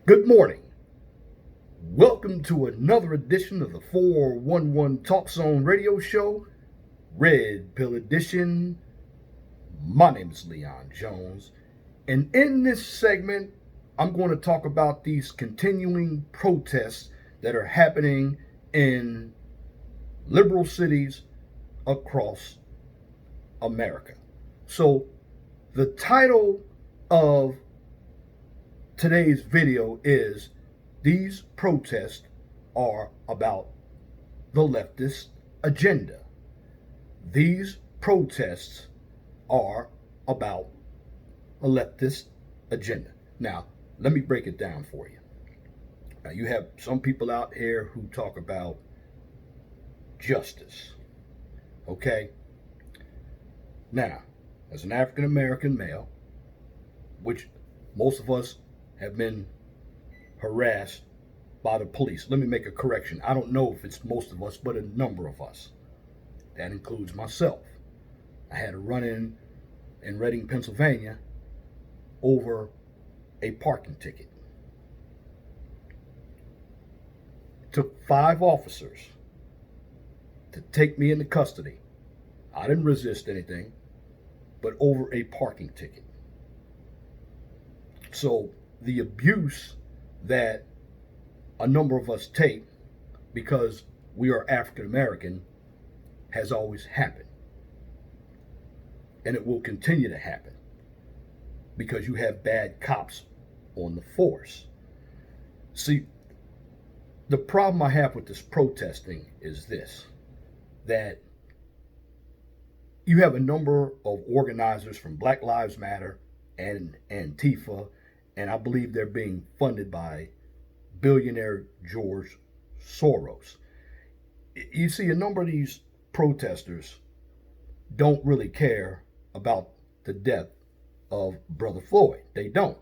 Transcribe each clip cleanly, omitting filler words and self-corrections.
Good morning. Welcome to another edition of the 411 Talk Zone radio show, Red Pill Edition. My name is Leon Jones, and in this segment, I'm going to talk about these continuing protests that are happening in liberal cities across America. So, the title of today's video is These Protests Are About the Leftist Agenda. These protests are about a leftist agenda. Now, let me break it down for you. Now, you have some people out here who talk about justice. Okay? Now, as an African American male, which most of us have been harassed by the police. Let me make a correction. I don't know if it's most of us, but a number of us. That includes myself. I had a run-in Reading, Pennsylvania over a parking ticket. It took 5 officers to take me into custody. I didn't resist anything, but over a parking ticket. So the abuse that a number of us take because we are African American has always happened. And it will continue to happen because you have bad cops on the force. See, the problem I have with this protesting is this, that you have a number of organizers from Black Lives Matter and Antifa, and I believe they're being funded by billionaire George Soros. You see, a number of these protesters don't really care about the death of Brother Floyd. They don't.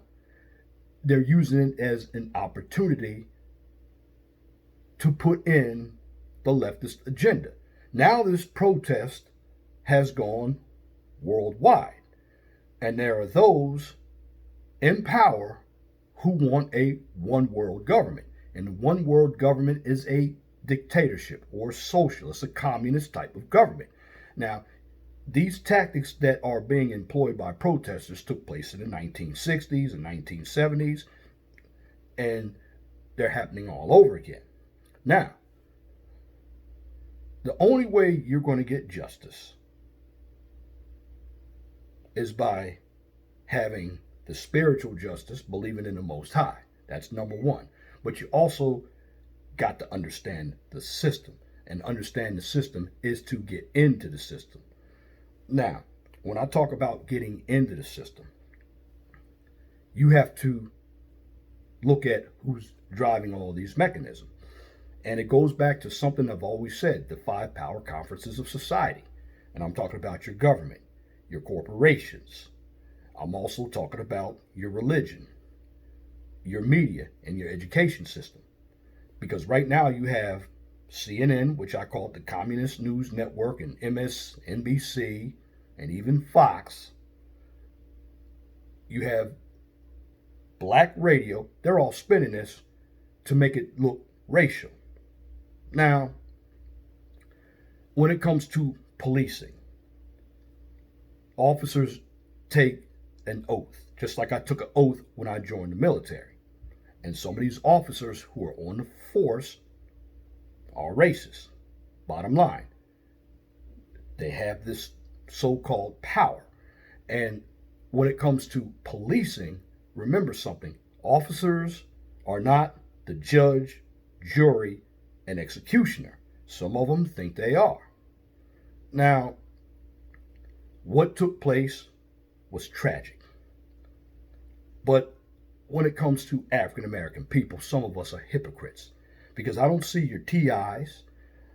They're using it as an opportunity to put in the leftist agenda. Now this protest has gone worldwide, and there are those in power who want a one world government. And the one world government is a dictatorship or socialist, a communist type of government. Now, these tactics that are being employed by protesters took place in the 1960s and 1970s, and they're happening all over again. Now, the only way you're going to get justice is by having the spiritual justice, believing in the Most High. That's number one. But you also got to understand the system. And understand the system is to get into the system. Now, when I talk about getting into the system, you have to look at who's driving all these mechanisms. And it goes back to something I've always said, the 5 power conferences of society. And I'm talking about your government, your corporations. I'm also talking about your religion, your media, and your education system. Because right now you have CNN, which I call it the Communist News Network, and MSNBC, and even Fox. You have black radio. They're all spinning this to make it look racial. Now, when it comes to policing, officers take an oath, just like I took an oath when I joined the military. And some of these officers who are on the force are racist. Bottom line, they have this so-called power. And when it comes to policing, remember something. Officers are not the judge, jury, and executioner. Some of them think they are. Now, what took place was tragic. But when it comes to African American people, some of us are hypocrites. Because I don't see your T.I.s,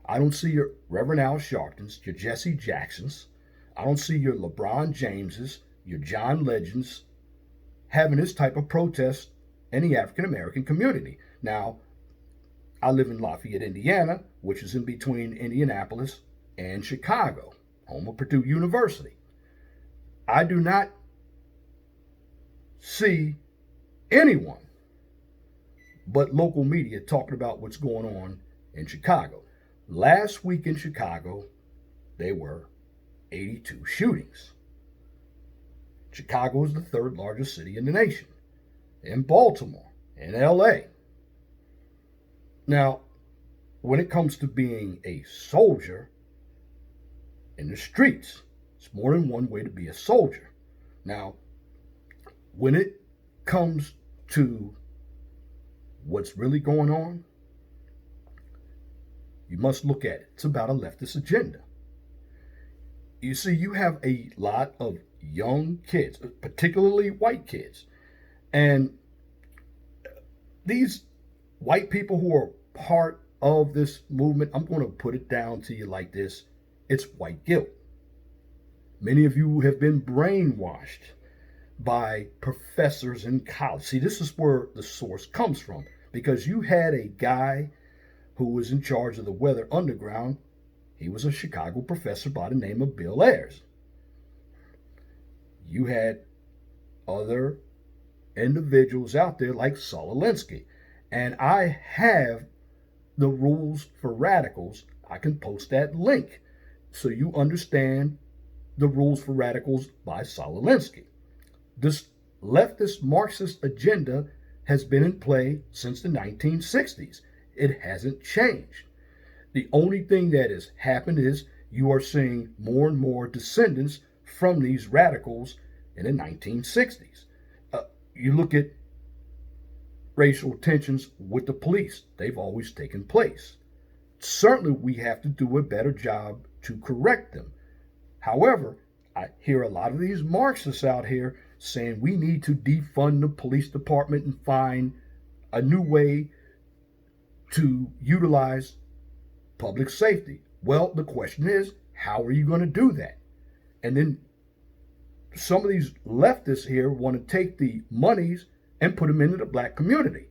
I don't see your Reverend Al Sharptons, your Jesse Jacksons, I don't see your LeBron Jameses, your John Legends having this type of protest in the African American community. Now, I live in Lafayette, Indiana, which is in between Indianapolis and Chicago, home of Purdue University. I do not see anyone but local media talking about what's going on in Chicago. Last week in Chicago, there were 82 shootings. Chicago is the third largest city in the nation. In Baltimore, in LA. Now, when it comes to being a soldier in the streets, it's more than one way to be a soldier. Now, when it comes to what's really going on, you must look at it. It's about a leftist agenda. You see, you have a lot of young kids, particularly white kids, and these white people who are part of this movement, I'm going to put it down to you like this. It's white guilt. Many of you have been brainwashed by professors in college. See, this is where the source comes from, because you had a guy who was in charge of the Weather Underground. He was a Chicago professor by the name of Bill Ayers. You had other individuals out there like Saul Alinsky. And I have the rules for radicals. I can post that link so you understand the rules for radicals by Saul Alinsky. This leftist Marxist agenda has been in play since the 1960s. It hasn't changed. The only thing that has happened is you are seeing more and more descendants from these radicals in the 1960s. You look at racial tensions with the police. They've always taken place. Certainly, we have to do a better job to correct them. However, I hear a lot of these Marxists out here saying we need to defund the police department and find a new way to utilize public safety. Well, the question is, how are you going to do that? And then some of these leftists here want to take the monies and put them into the black community.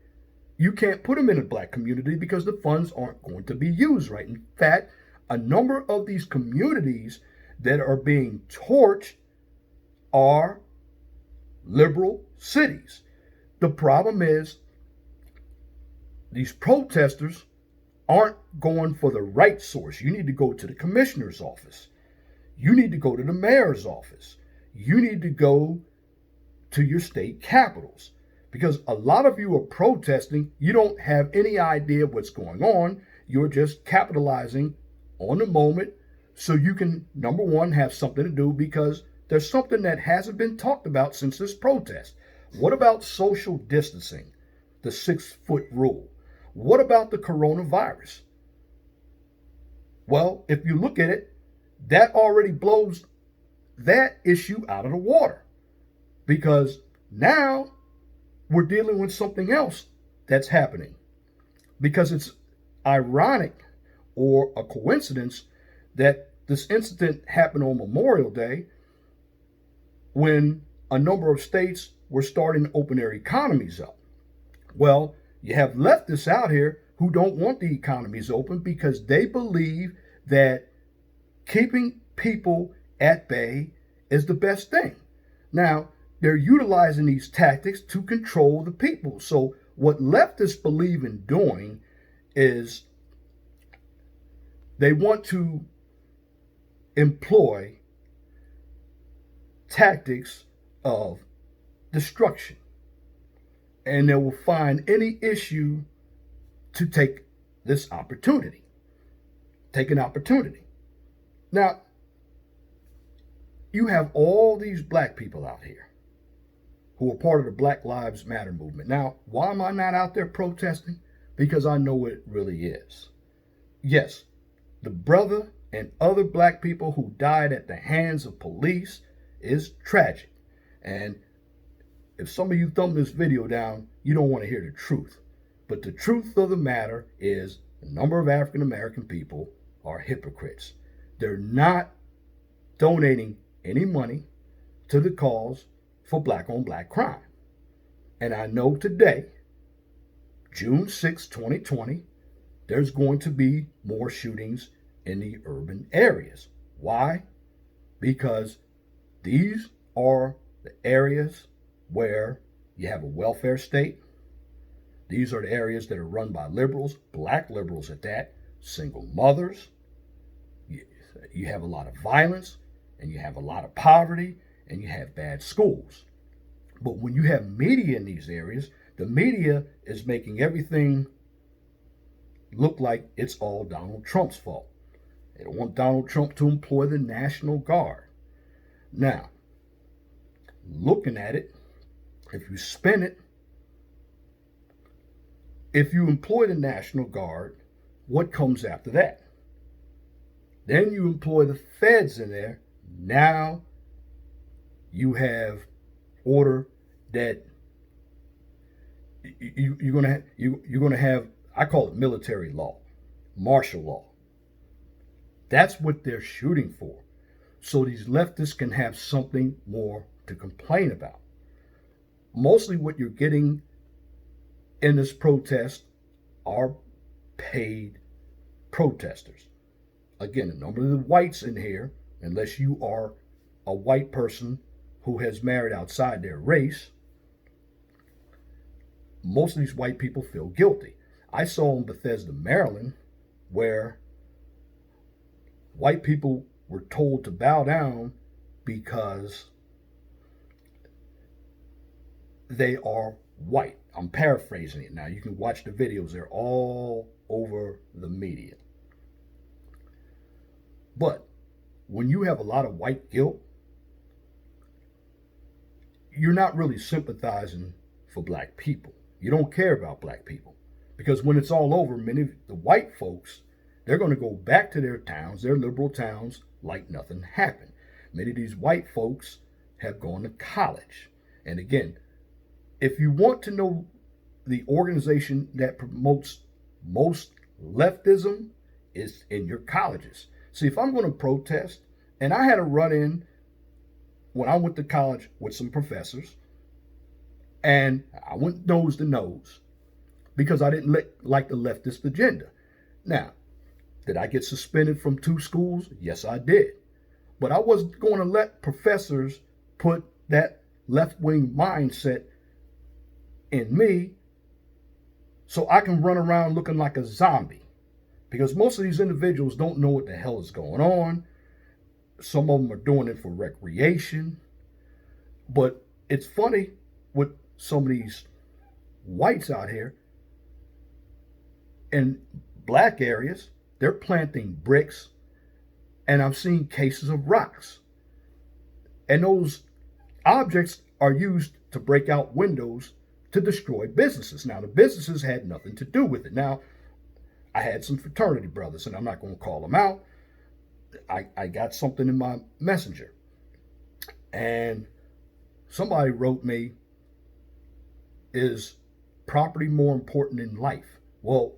You can't put them in the black community because the funds aren't going to be used right. In fact, a number of these communities that are being torched are liberal cities. The problem is these protesters aren't going for the right source. You need to go to the commissioner's office. You need to go to the mayor's office. You need to go to your state capitals, because a lot of you are protesting. You don't have any idea what's going on. You're just capitalizing on the moment so you can, number one, have something to do, because there's something that hasn't been talked about since this protest. What about social distancing, the 6-foot rule? What about the coronavirus? Well, if you look at it, that already blows that issue out of the water, because now we're dealing with something else that's happening. Because it's ironic or a coincidence that this incident happened on Memorial Day when a number of states were starting to open their economies up. Well, you have leftists out here who don't want the economies open because they believe that keeping people at bay is the best thing. Now, they're utilizing these tactics to control the people. So what leftists believe in doing is they want to employ tactics of destruction. And they will find any issue to take this opportunity. Take an opportunity. Now, you have all these black people out here who are part of the Black Lives Matter movement. Now, why am I not out there protesting? Because I know what it really is. Yes, the brother and other black people who died at the hands of police is tragic. And if some of you thumb this video down, you don't want to hear the truth. But the truth of the matter is a number of African American people are hypocrites. They're not donating any money to the cause for black on black crime. And I know today, June 6, 2020, there's going to be more shootings in the urban areas. Why? Because these are the areas where you have a welfare state, These are the areas that are run by liberals, black liberals at that, single mothers. You have a lot of violence, and you have a lot of poverty, and you have bad schools. But when you have media in these areas, the media is making everything look like it's all Donald Trump's fault. They don't want Donald Trump to employ the National Guard. Now, looking at it, if you spin it, if you employ the National Guard, what comes after that? Then you employ the feds in there. Now you have order that you're gonna have. I call it military law, martial law. That's what they're shooting for. So these leftists can have something more to complain about. Mostly what you're getting in this protest are paid protesters. Again, a number of the whites in here, unless you are a white person who has married outside their race, most of these white people feel guilty. I saw in Bethesda, Maryland, where white people were told to bow down because they are white. I'm paraphrasing it now. You can watch the videos. They're all over the media. But when you have a lot of white guilt, you're not really sympathizing for black people. You don't care about black people. Because when it's all over, many of the white folks, they're going to go back to their towns, their liberal towns, like nothing happened. Many of these white folks have gone to college. And again, if you want to know the organization that promotes most leftism, is in your colleges. See, if I'm going to protest, and I had a run-in when I went to college with some professors, and I went nose to nose because I didn't like the leftist agenda. Now, did I get suspended from 2 schools? Yes, I did. But I wasn't going to let professors put that left-wing mindset in me so I can run around looking like a zombie. Because most of these individuals don't know what the hell is going on. Some of them are doing it for recreation. But it's funny with some of these whites out here in black areas, they're planting bricks, and I've seen cases of rocks. And those objects are used to break out windows to destroy businesses. Now, the businesses had nothing to do with it. Now, I had some fraternity brothers, and I'm not going to call them out. I got something in my messenger, and somebody wrote me, is property more important than life? Well,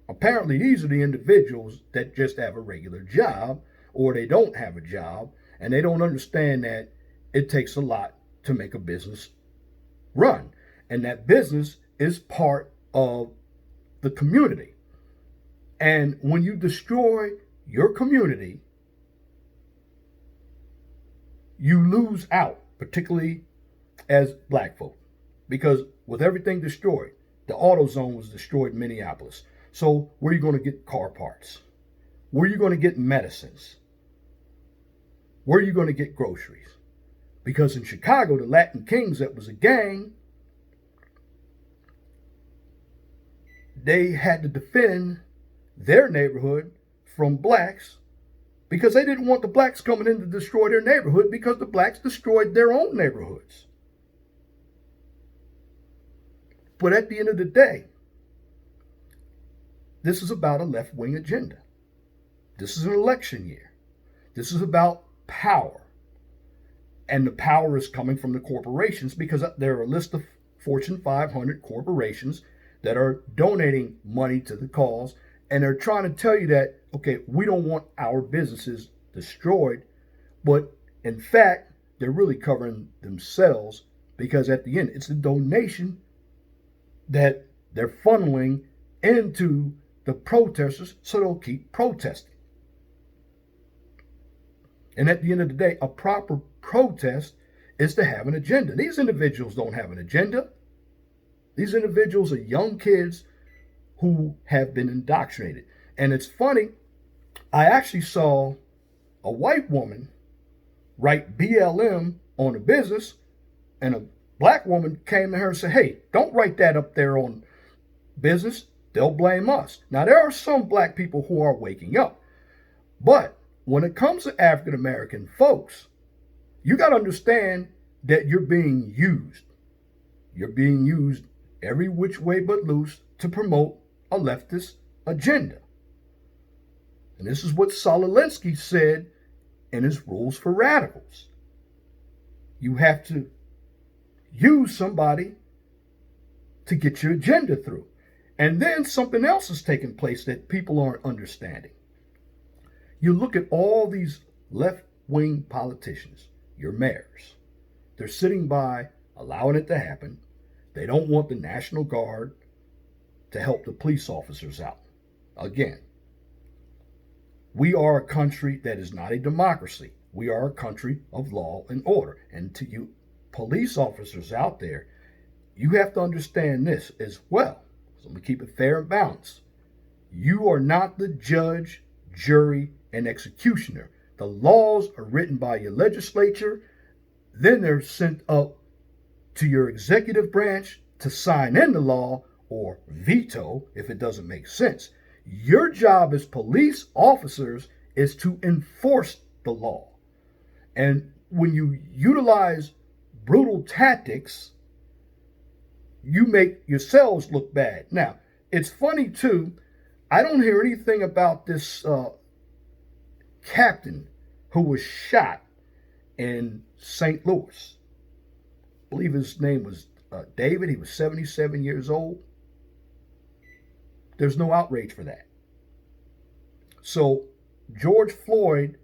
apparently these are the individuals that just have a regular job, or they don't have a job, and they don't understand that it takes a lot to make a business run, and that business is part of the community. And when you destroy your community, you lose out, particularly as black folk, because with everything destroyed, the auto zone was destroyed in Minneapolis. So where are you going to get car parts? Where are you going to get medicines? Where are you going to get groceries? Because in Chicago, the Latin Kings, that was a gang, they had to defend their neighborhood from blacks because they didn't want the blacks coming in to destroy their neighborhood, because the blacks destroyed their own neighborhoods. But at the end of the day, this is about a left-wing agenda. This is an election year. This is about power. And the power is coming from the corporations, because there are a list of Fortune 500 corporations that are donating money to the cause. And they're trying to tell you that, okay, we don't want our businesses destroyed. But in fact, they're really covering themselves, because at the end, it's a donation that they're funneling into the protesters so they'll keep protesting. And at the end of the day, a proper protest is to have an agenda. These individuals don't have an agenda. These individuals are young kids who have been indoctrinated. And it's funny, I actually saw a white woman write BLM on a business, and a black woman came to her and said, hey, don't write that up there on business. They'll blame us. Now, there are some black people who are waking up. But when it comes to African American folks, you got to understand that you're being used. You're being used every which way but loose to promote a leftist agenda. And this is what Saul Alinsky said in his Rules for Radicals. You have to use somebody to get your agenda through. And then something else is taking place that people aren't understanding. You look at all these left-wing politicians, your mayors. They're sitting by, allowing it to happen. They don't want the National Guard to help the police officers out. Again, we are a country that is not a democracy. We are a country of law and order. And to you police officers out there, you have to understand this as well. So I'm going to keep it fair and balanced. You are not the judge, jury, and executioner. The laws are written by your legislature. Then they're sent up to your executive branch to sign in the law or veto if it doesn't make sense. Your job as police officers is to enforce the law. And when you utilize brutal tactics, you make yourselves look bad. Now, it's funny too, I don't hear anything about this captain who was shot in St. Louis. I believe his name was David. He was 77 years old. There's no outrage for that. So George Floyd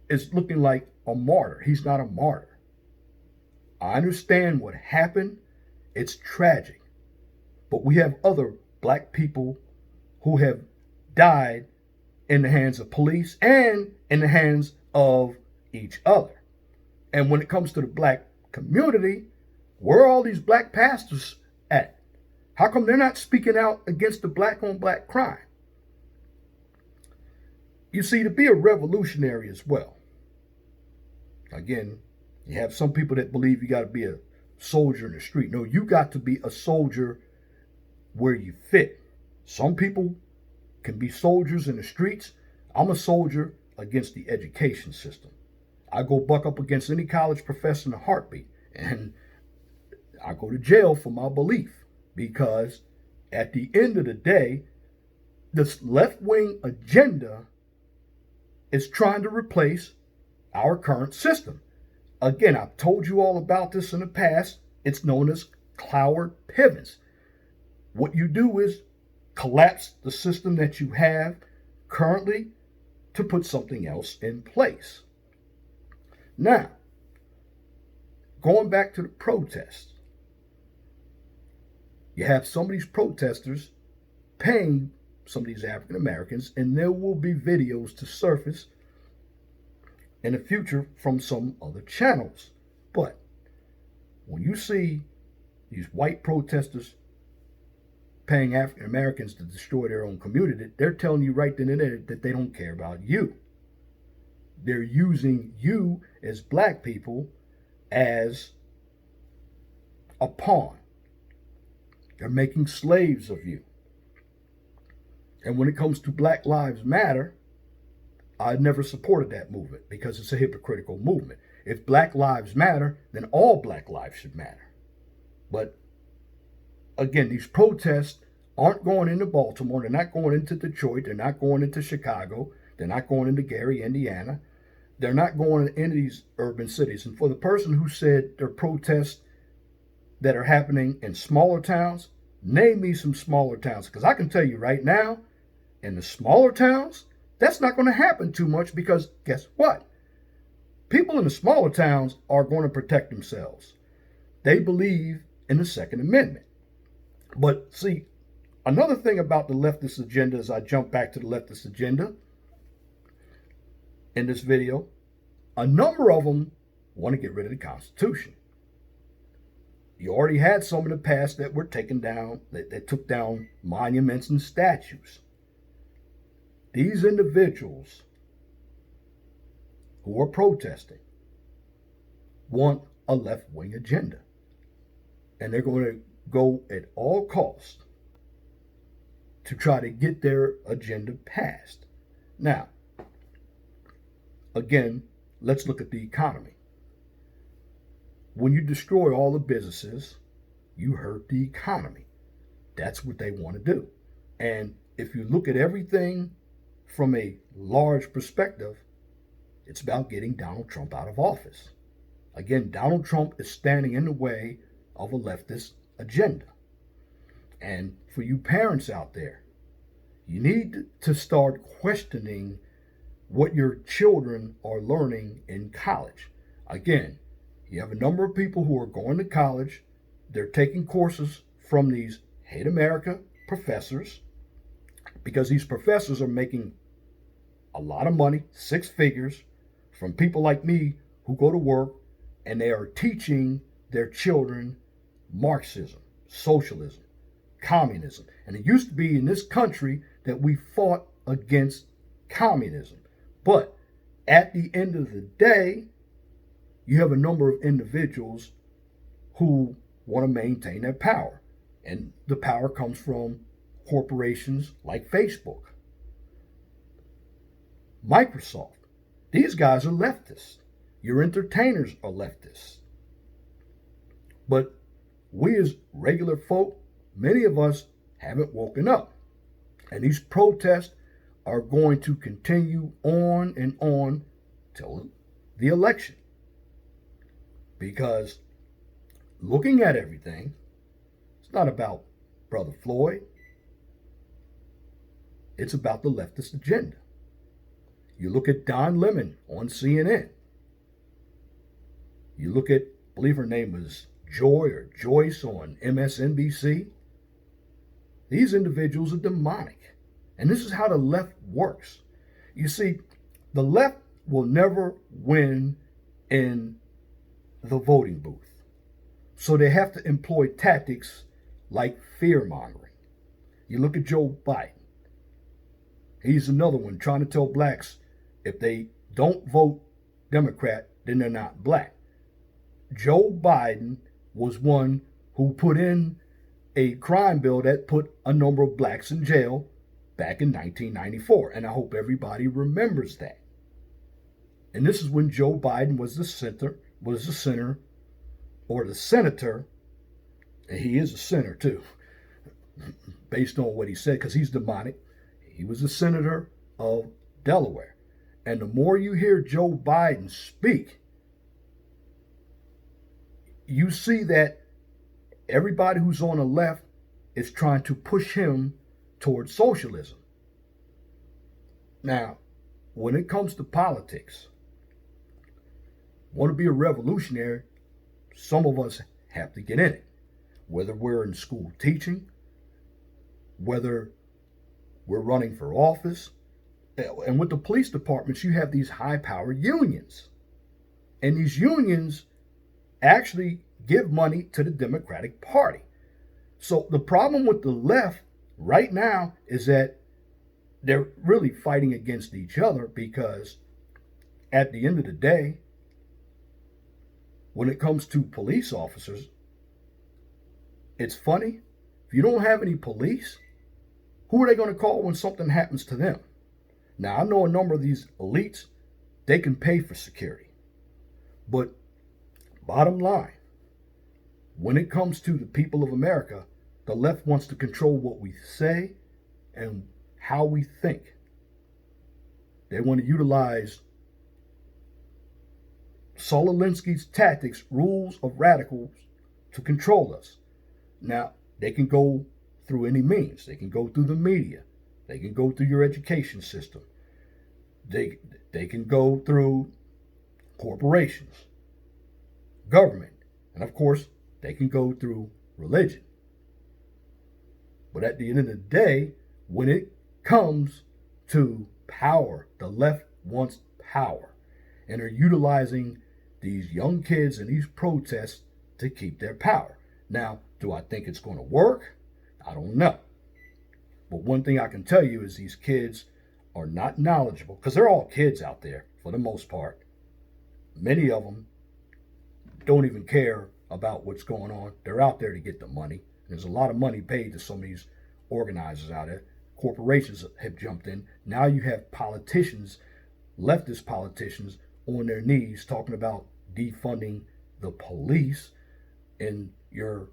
is looking like a martyr. He's not a martyr. I understand what happened. It's tragic. But we have other black people who have died in the hands of police and in the hands of each other. And when it comes to the black community, where are all these black pastors at? How come they're not speaking out against the black on black crime? You see, to be a revolutionary as well, again, you have some people that believe you got to be a soldier in the street. No, you got to be a soldier where you fit. Some people can be soldiers in the streets. I'm a soldier against the education system. I go buck up against any college professor in a heartbeat, and I go to jail for my belief, because at the end of the day, this left-wing agenda is trying to replace our current system. Again, I've told you all about this in the past. It's known as Cloward pivots. What you do is collapse the system that you have currently to put something else in place. Now, going back to the protests, you have some of these protesters paying some of these African Americans, and there will be videos to surface in the future from some other channels. But when you see these white protesters paying African Americans to destroy their own community, they're telling you right then and there that they don't care about you. They're using you as black people as a pawn. They're making slaves of you. And when it comes to Black Lives Matter, I never supported that movement because it's a hypocritical movement. If Black Lives matter, then all black lives should matter. But again, these protests aren't going into Baltimore. They're not going into Detroit. They're not going into Chicago. They're not going into Gary, Indiana. They're not going into these urban cities. And for the person who said there are protests that are happening in smaller towns, name me some smaller towns. Because I can tell you right now, in the smaller towns, that's not going to happen too much, because guess what? People in the smaller towns are going to protect themselves. They believe in the Second Amendment. But see, another thing about the leftist agenda, as I jump back to the leftist agenda in this video, a number of them want to get rid of the Constitution. You already had some in the past that were taken down, that took down monuments and statues. These individuals who are protesting want a left-wing agenda. And they're going to go at all costs to try to get their agenda passed. Now, again, let's look at the economy. When you destroy all the businesses, you hurt the economy. That's what they want to do. And if you look at everything from a large perspective, it's about getting Donald Trump out of office. Again, Donald Trump is standing in the way of a leftist agenda. And for you parents out there, you need to start questioning what your children are learning in college. Again, you have a number of people who are going to college. They're taking courses from these Hate America professors because these professors are making a lot of money, 6 figures, from people like me who go to work, and they are teaching their children Marxism, socialism, communism. And it used to be in this country that we fought against communism. But at the end of the day, you have a number of individuals who want to maintain their power. And the power comes from corporations like Facebook, Microsoft. These guys are leftists. Your entertainers are leftists. But we as regular folk, many of us haven't woken up. And these protests are going to continue on and on till the election. Because looking at everything, it's not about Brother Floyd. It's about the leftist agenda. You look at Don Lemon on CNN. You look at, I believe her name was Joy or Joyce on MSNBC. These individuals are demonic. And this is how the left works. You see, the left will never win in the voting booth. So they have to employ tactics like fear-mongering. You look at Joe Biden. He's another one trying to tell blacks if they don't vote Democrat, then they're not black. Joe Biden was one who put in a crime bill that put a number of blacks in jail back in 1994. And I hope everybody remembers that. And this is when Joe Biden was the senator, and he is a sinner too, based on what he said, because he's demonic. He was the senator of Delaware. And the more you hear Joe Biden speak, you see that everybody who's on the left is trying to push him towards socialism. Now, when it comes to politics, want to be a revolutionary, some of us have to get in it. Whether we're in school teaching, whether we're running for office, and with the police departments, you have these high-powered unions. And these unions actually give money to the Democratic Party. So the problem with the left right now is that they're really fighting against each other, because at the end of the day, when it comes to police officers, it's funny. If you don't have any police, who are they going to call when something happens to them? Now, I know a number of these elites, they can pay for security. But bottom line, when it comes to the people of America, the left wants to control what we say and how we think. They want to utilize Saul Alinsky's tactics, rules of radicals, to control us. Now, they can go through any means. They can go through the media. They can go through your education system. They can go through corporations, government, and of course, they can go through religion. But at the end of the day, when it comes to power, the left wants power. And they're utilizing these young kids and these protests to keep their power. Now, do I think it's going to work? I don't know. But one thing I can tell you is these kids are not knowledgeable, because they're all kids out there for the most part. Many of them don't even care about what's going on. They're out there to get the money. There's a lot of money paid to some of these organizers out there. Corporations have jumped in. Now you have politicians, leftist politicians, on their knees talking about defunding the police in your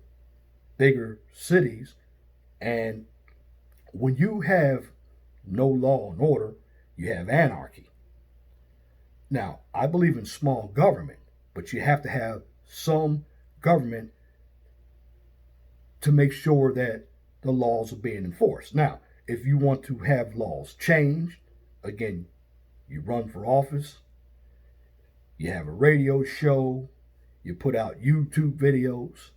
bigger cities. And when you have no law and order, you have anarchy. Now, I believe in small government, but you have to have some government to make sure that the laws are being enforced. Now, if you want to have laws changed, again, you run for office, you have a radio show, you put out YouTube videos,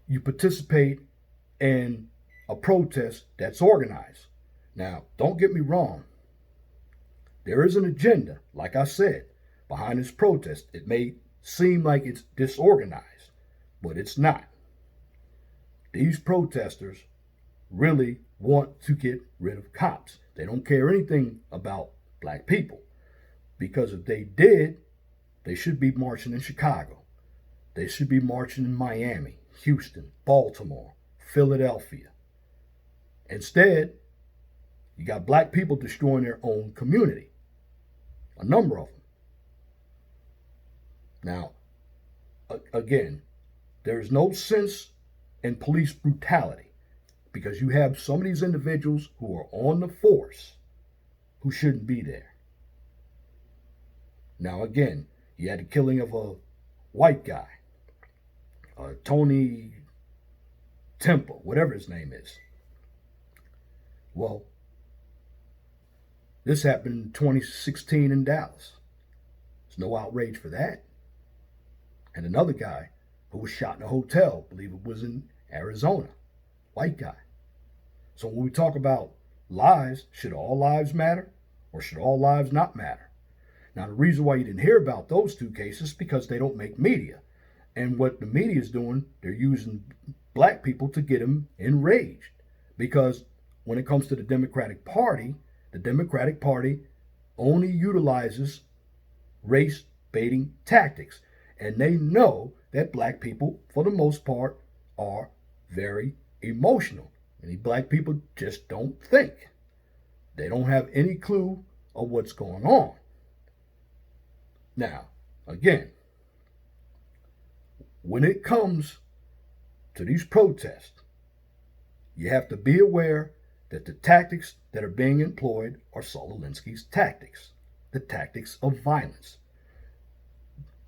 you participate in a protest that's organized. Now, don't get me wrong. There is an agenda, like I said, behind this protest. It may seem like it's disorganized, but it's not. These protesters really want to get rid of cops. They don't care anything about black people, because if they did, they should be marching in Chicago. They should be marching in Miami, Houston, Baltimore, Philadelphia. Instead, you got black people destroying their own community. A number of them. Now, again, there's no sense in police brutality, because you have some of these individuals who are on the force who shouldn't be there. Now, again, you had the killing of a white guy, Tony Temple, whatever his name is. Well, this happened in 2016 in Dallas. There's no outrage for that. And another guy who was shot in a hotel, I believe it was in Arizona, white guy. So when we talk about lives, should all lives matter or should all lives not matter? Now, the reason why you didn't hear about those two cases is because they don't make media. And what the media is doing, they're using black people to get them enraged. Because when it comes to the Democratic Party only utilizes race baiting tactics. And they know that black people, for the most part, are very emotional. Many black people just don't think. They don't have any clue of what's going on. Now, again, when it comes to these protests, you have to be aware that the tactics that are being employed are Saul Alinsky's tactics, the tactics of violence.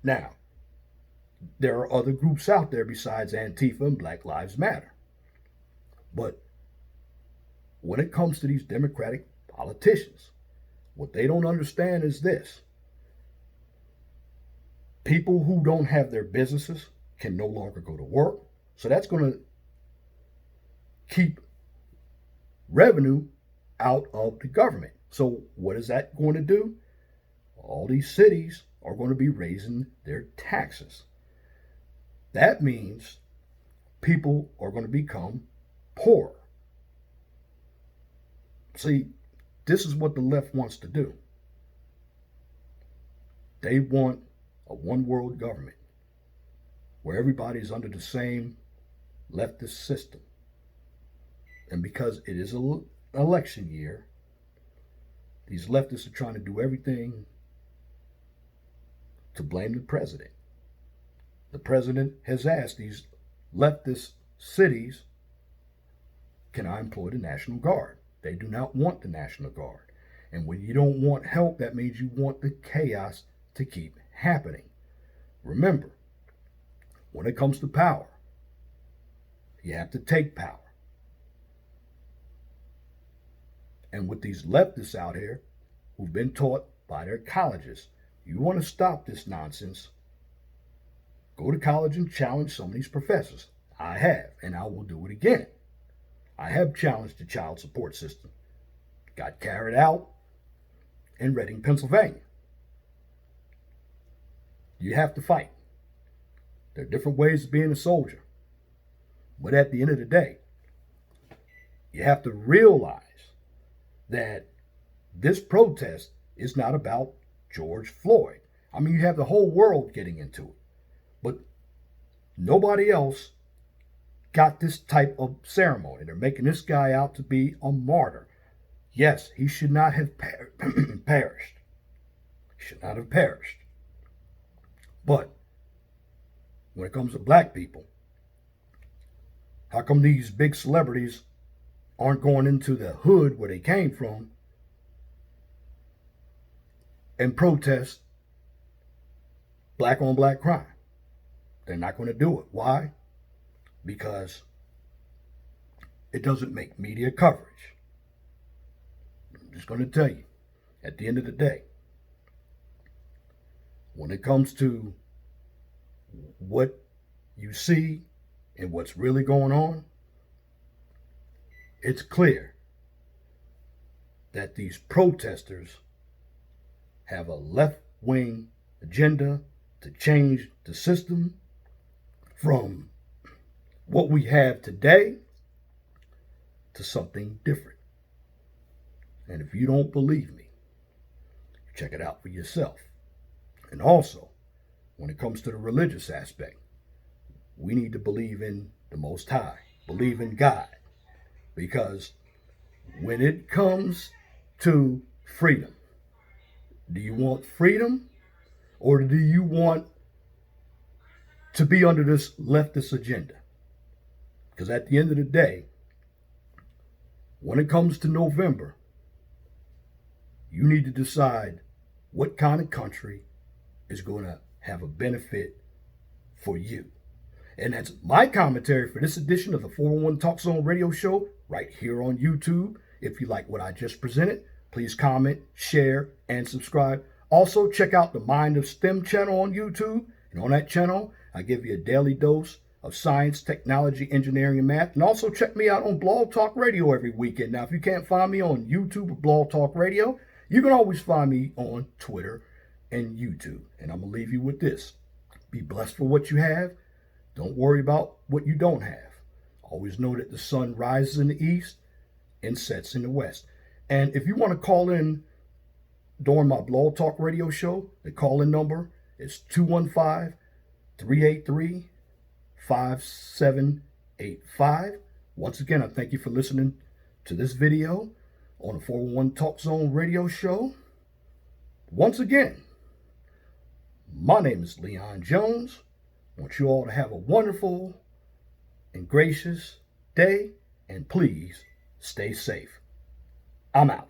Now, there are other groups out there besides Antifa and Black Lives Matter. But when it comes to these Democratic politicians, what they don't understand is this. People who don't have their businesses can no longer go to work. So that's going to keep revenue out of the government. So what is that going to do? All these cities are going to be raising their taxes. That means people are going to become poor. See, this is what the left wants to do. They want a one world government where everybody's under the same leftist system. And because it is an election year, these leftists are trying to do everything to blame the president. The president has asked these leftist cities, can I employ the National Guard? They do not want the National Guard. And when you don't want help, that means you want the chaos to keep happening. Remember, when it comes to power, you have to take power. And with these leftists out here who've been taught by their colleges, you want to stop this nonsense, go to college and challenge some of these professors. I have, and I will do it again. I have challenged the child support system. Got carried out in Reading, Pennsylvania. You have to fight. There are different ways of being a soldier. But at the end of the day, you have to realize that this protest is not about George Floyd. I mean, you have the whole world getting into it, but nobody else got this type of ceremony. They're making this guy out to be a martyr. Yes, he should not have perished. He should not have perished. But when it comes to black people, how come these big celebrities aren't going into the hood where they came from and protest black on black crime? They're not going to do it. Why? Because it doesn't make media coverage. I'm just going to tell you, at the end of the day, when it comes to what you see and what's really going on, it's clear that these protesters have a left-wing agenda to change the system from what we have today to something different. And if you don't believe me, check it out for yourself. And also, when it comes to the religious aspect, we need to believe in the Most High, believe in God. Because when it comes to freedom, do you want freedom or do you want to be under this leftist agenda? Because at the end of the day, when it comes to November, you need to decide what kind of country is going to have a benefit for you. And that's my commentary for this edition of the 411 Talk Zone radio show right here on YouTube. If you like what I just presented, please comment, share, and subscribe. Also, check out the Mind of STEM channel on YouTube. And on that channel, I give you a daily dose of science, technology, engineering, and math. And also check me out on Blog Talk Radio every weekend. Now, if you can't find me on YouTube or Blog Talk Radio, you can always find me on Twitter and YouTube. And I'm going to leave you with this. Be blessed for what you have. Don't worry about what you don't have. Always know that the sun rises in the east and sets in the west. And if you want to call in during my Blog Talk Radio show, the call-in number is 215-383-5785. Once again, I thank you for listening to this video on the 411 Talk Zone radio show. Once again, my name is Leon Jones. I want you all to have a wonderful and gracious day, and please stay safe. I'm out.